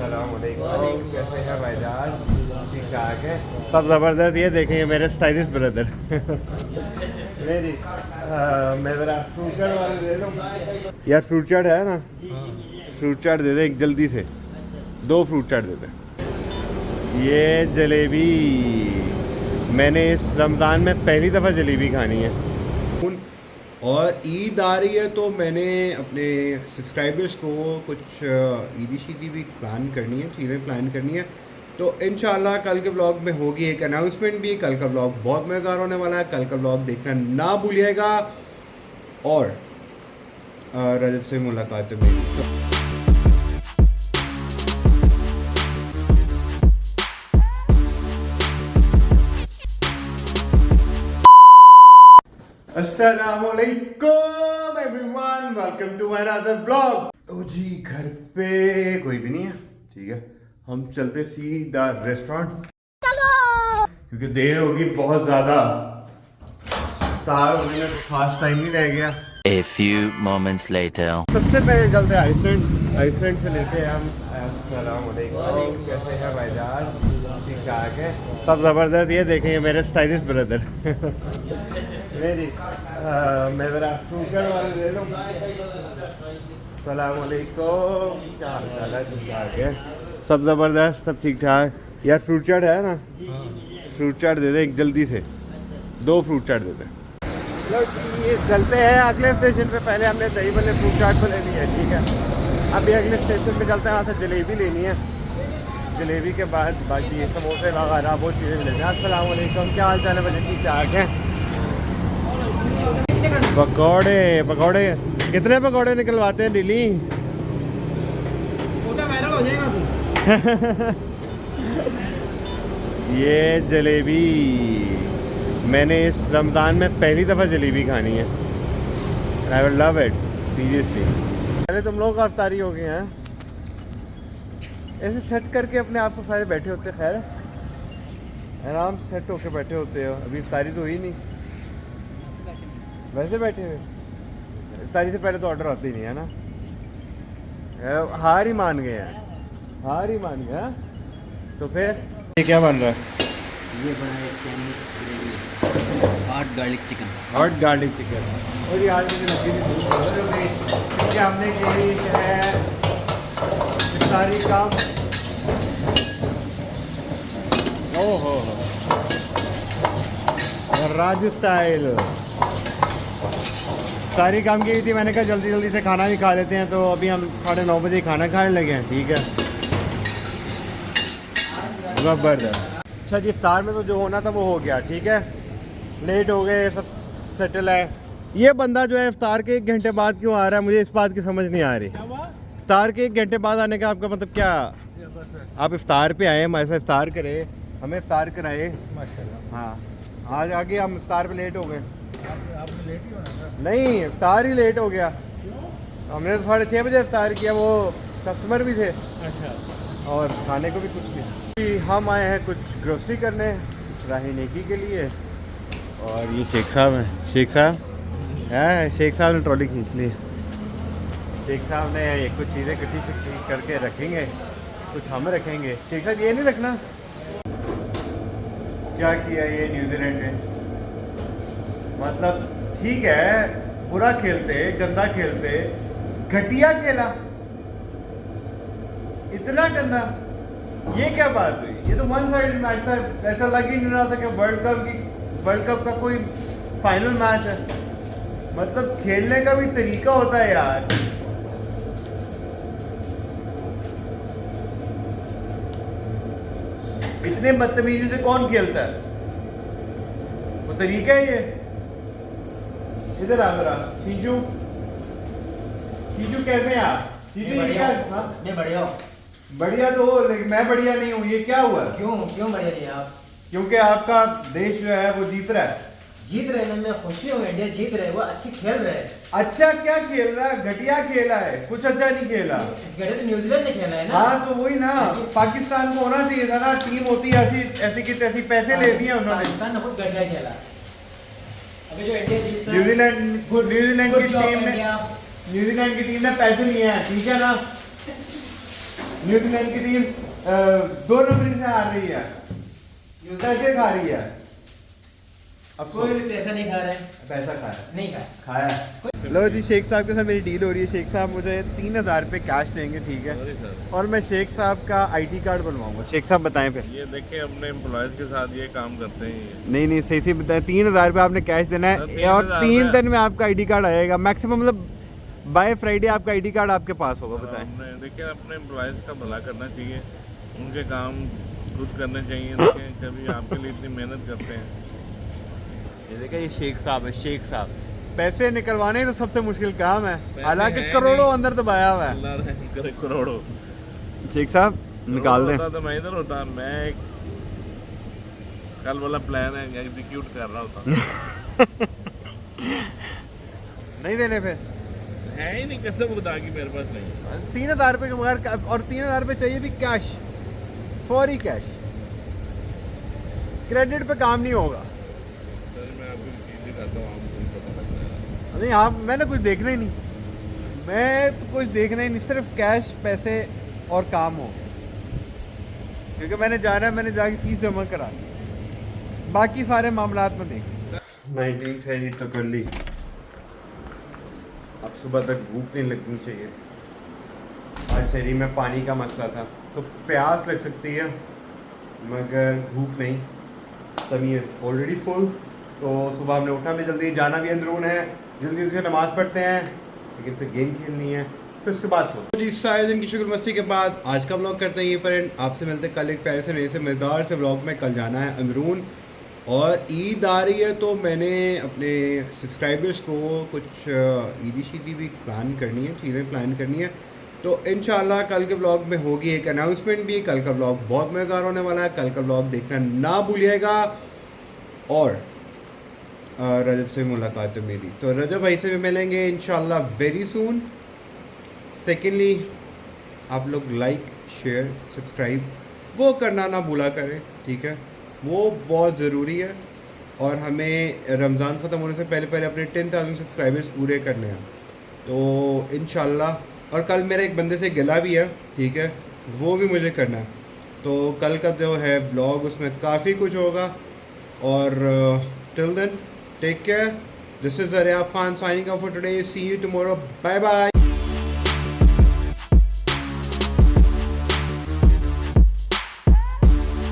अस्सलामुअलैकुम, कैसे हैं भाईजान? ठीक ठाक है, सब ज़बरदस्त। ये देखेंगे मेरे स्टाइलिश ब्रदर। नहीं जी, मैं ज़रा फ्रूट चाट वाले दे दूँ यार। फ्रूट चाट है ना? फ्रूट चाट दे दें एक जल्दी से, 2 फ्रूट चाट दे दें। ये जलेबी मैंने इस रमज़ान में पहली दफ़ा जलेबी खानी है। और ईद आ रही है तो मैंने अपने सब्सक्राइबर्स को कुछ ईदी शीदी भी प्लान करनी है, चीज़ें प्लान करनी है। तो इंशाल्लाह कल के ब्लॉग में होगी एक अनाउंसमेंट भी। कल का ब्लॉग बहुत मज़ेदार होने वाला है, कल का ब्लॉग देखना ना भूलिएगा। और रजब से मुलाकात मेरी। अस्सलामुअलैकुम everyone, welcome to another blog. तो जी घर पे कोई भी नहीं है, ठीक है। हम चलते सीधा रेस्टोरेंट क्योंकि देर होगी बहुत ज़्यादा। होने में खास टाइम नहीं रह गया। A few moments later. सबसे पहले चलते हैं आइसलैंड। आइसलैंड से लेते हैं हम। अस्सलामुअलैकुम, कैसे हैं भाईजान? ठीक ठाक है, सब ज़बरदस्त। ये देखेंगे मेरे स्टाइलिश ब्रदर। नहीं जी, मैं ज़रा फ्रूट चाट वाले दे दूँ। अस्सलामुअलैकुम, क्या हाल चाल है? ठीक ठाक है, सब ज़बरदस्त, सब ठीक ठाक। यार फ्रूट चाट है ना? फ्रूट चाट दे दें एक जल्दी से, 2 फ्रूट चाट दे दें। ये चलते हैं अगले स्टेशन पे। पहले हमने दही बल्ले फ्रूट चाट को ले लिया है, ठीक है। अभी अगले स्टेशन पे चलते हैं, वहाँ से जलेबी लेनी है। जलेबी के बाद बाकी ये समोसे वगैरह वो चीज़ें भी लेनी है। अस्सलाम वालेकुम, क्या हाल चाल है? बच्चे ठीक ठाक है। पकौड़े पकौड़े कितने पकौड़े निकलवाते हैं डेली? वायरल हो जाएगा। ये जलेबी मैंने इस रमज़ान में पहली दफ़ा जलेबी खानी है। I will love it seriously. पहले तुम लोग का अफ्तारी हो गए हैं, ऐसे सेट करके अपने आप को सारे बैठे होते। खैर आराम से सेट होके बैठे होते हो। अभी इफ्तारी तो हुई नहीं, वैसे बैठे हुए। इफ्तारी से पहले तो ऑर्डर आते ही नहीं है ना। हार ही मान गए हैं, हार ही मान गए। तो फिर ये क्या बन रहा है? ये बना है Chinese gravy, hot garlic chicken. Hot garlic chicken. और ये आज मुझे लगी थी क्योंकि हमने की है सारी काम। ओहो राज स्टाइल सारी काम की थी। मैंने कहा जल्दी जल्दी से खाना भी खा लेते हैं। तो अभी हम 9:30 बजे खाना खाने लगे हैं, ठीक है। ज़बरदस्त। अच्छा जी, इफ्तार में तो जो होना था वो हो गया, ठीक है। लेट हो गए, सब सेटल है। ये बंदा जो है इफ्तार के 1 घंटे बाद क्यों आ रहा है, मुझे इस बात की समझ नहीं आ रही। इफ्तार के 1 घंटे बाद आने का आपका मतलब क्या? आप इफ्तार पे आए, हमारे साथ इफ्तार करें, हमें इफ्तार कराए माशाल्लाह। हाँ आज आगे हम इफ्तार पे लेट हो गए। आपने लेट ही होना था। नहीं, इफ्तार ही लेट हो गया। हमने तो 6:30 बजे इफ्तार किया, वो कस्टमर भी थे। अच्छा। और खाने को भी कुछ नहीं। हम आए हैं कुछ ग्रोसरी करने राही नेकी के लिए। और ये शेख साहब हैं। शेख साहब है, शेख साहब ने ट्रॉली खींच ली। शेख साहब ने ये कुछ चीज़ें इकट्ठी करके रखेंगे, कुछ हम रखेंगे। शेख साहब ये नहीं रखना। क्या किया ये न्यूजीलैंड ने? मतलब ठीक है, बुरा खेलते, गंदा खेलते, घटिया खेला, इतना गंदा, ये क्या बात हुई? ये तो वन साइड मैच था। ऐसा लग ही नहीं रहा था कि वर्ल्ड कप का कोई फाइनल मैच है। मतलब खेलने का भी तरीका होता है यार। इतने बदतमीजी से कौन खेलता है? वो तरीका है ये। इधर आ जरा चीजू, चीजू कैसे हैं आप? चीजू ये क्या? मैं बढ़िया हूँ। बढ़िया तो हो, लेकिन मैं बढ़िया नहीं हूँ। ये क्या हुआ? क्यों क्यों बढ़िया नहीं है आप? क्योंकि आपका देश जो है वो जीत रहा है। जीत रहे हैं, मैं खुशी हूँ। इंडिया जीत रहे हैं, वो अच्छी खेल रहे हैं। अच्छा क्या खेल रहा है? घटिया खेला है, कुछ अच्छा नहीं खेला। घटिया तो न्यूजीलैंड ने खेला है ना। हाँ तो वही ना, पाकिस्तान को होना चाहिए था ना। टीम होती ऐसी की तैसी, पैसे ले दिए उन्होंने। पाकिस्तान ने बहुत घटिया खेला। अभी जो इंडिया जीत रहा है, न्यूजीलैंड की टीम ने पैसे लिए हैं, ठीक है ना। न्यूजीलैंड की टीम 2 नंबर से हार रही है, कैसे खा रही है? अब कोई भी पैसा नहीं खा रहा है, पैसा खाया नहीं खा खाया है। लो जी, शेख साहब के साथ मेरी डील हो रही है। शेख साहब मुझे 3000 रुपये कैश देंगे, ठीक है, और मैं शेख साहब का आईटी कार्ड बनवाऊंगा। शेख साहब बताएं फिर। ये देखें अपने एम्प्लॉयज के साथ ये काम करते हैं ये। नहीं सही से बताएं, 3000 रुपये आपने कैश देना है, 3000 और 3 दिन में आपका आईडी कार्ड आएगा मैक्सिमम, मतलब बाय फ्राइडे आपका आईडी कार्ड आपके पास होगा। बताएं। हमने देखिए अपने एम्प्लॉयज का भला करना चाहिए, उनके काम खुद करने चाहिए। देखें कभी आपके लिए इतनी मेहनत करते हैं। ये देखिए, ये शेख साहब है, शेख साहब। पैसे निकलवाने तो सबसे मुश्किल काम है, हालांकि हैं करोड़ों नहीं। अंदर दबाया हुआ है। अल्लाह रहम करे करोड़ों। शेख साहब निकाल दें। होता तो मैं इधर होता, मैं एक कल वाला प्लान है एग्जीक्यूट कर रहा होता। नहीं देने फिर है ही नहीं, कसम खुदा की मेरे पास नहीं। 3000 रुपये के बगैर, और 3000 रुपये चाहिए भी कैश, फौरी कैश। क्रेडिट पे काम नहीं होगा। सर मैं आपको एक चीज़ दिखाता हूँ, आपको पता लग जाएगा। नहीं, आप मैंने कुछ देखना ही नहीं, मैं तो कुछ देखना ही नहीं, सिर्फ कैश, पैसे और काम हो। क्योंकि मैंने जाना है, मैंने जाके फीस जमा करा, बाकी सारे मामलात में देख। 19 है जी, तो कर ली। अब सुबह तक भूख नहीं लगनी चाहिए। आज शरीर में पानी का मसला था, तो प्यास लग सकती है मगर भूख नहीं। तभी ऑलरेडी फुल। तो सुबह हमने उठना भी जल्दी, जाना भी अंदरून है, जल्दी से नमाज़ पढ़ते हैं, लेकिन फिर गेम खेलनी है, फिर उसके बाद सो जी। सारे दिन की शुक्र मस्ती के बाद आज का व्लॉग करते हैं ये पर। आपसे मिलते हैं कल एक प्यारे से नए से मज़ेदार से व्लॉग में। कल जाना है अंदरून और ईद आ रही है, तो मैंने अपने सब्सक्राइबर्स को कुछ ईदी शीदी भी प्लान करनी है, चीज़ें प्लान करनी है। तो इंशाल्लाह कल के व्लॉग में होगी एक अनाउंसमेंट भी। कल का व्लॉग बहुत मज़ेदार होने वाला है, कल का व्लॉग देखना ना भूलिएगा। और रजब से मुलाकात है मेरी, तो रजब भाई से भी मिलेंगे इंशाल्लाह वेरी सून। सेकेंडली, आप लोग लाइक शेयर सब्सक्राइब वो करना ना भूला करें, ठीक है, वो बहुत ज़रूरी है। और हमें रमज़ान ख़त्म होने से पहले पहले अपने 10,000 सब्सक्राइबर्स पूरे करने हैं, तो इंशाल्लाह। और कल मेरे एक बंदे से गिला भी है, ठीक है, वो भी मुझे करना है। तो कल का जो है ब्लॉग, उसमें काफ़ी कुछ होगा। और till then take care, this is Zaryab Khan signing off for today. See you tomorrow. Bye bye.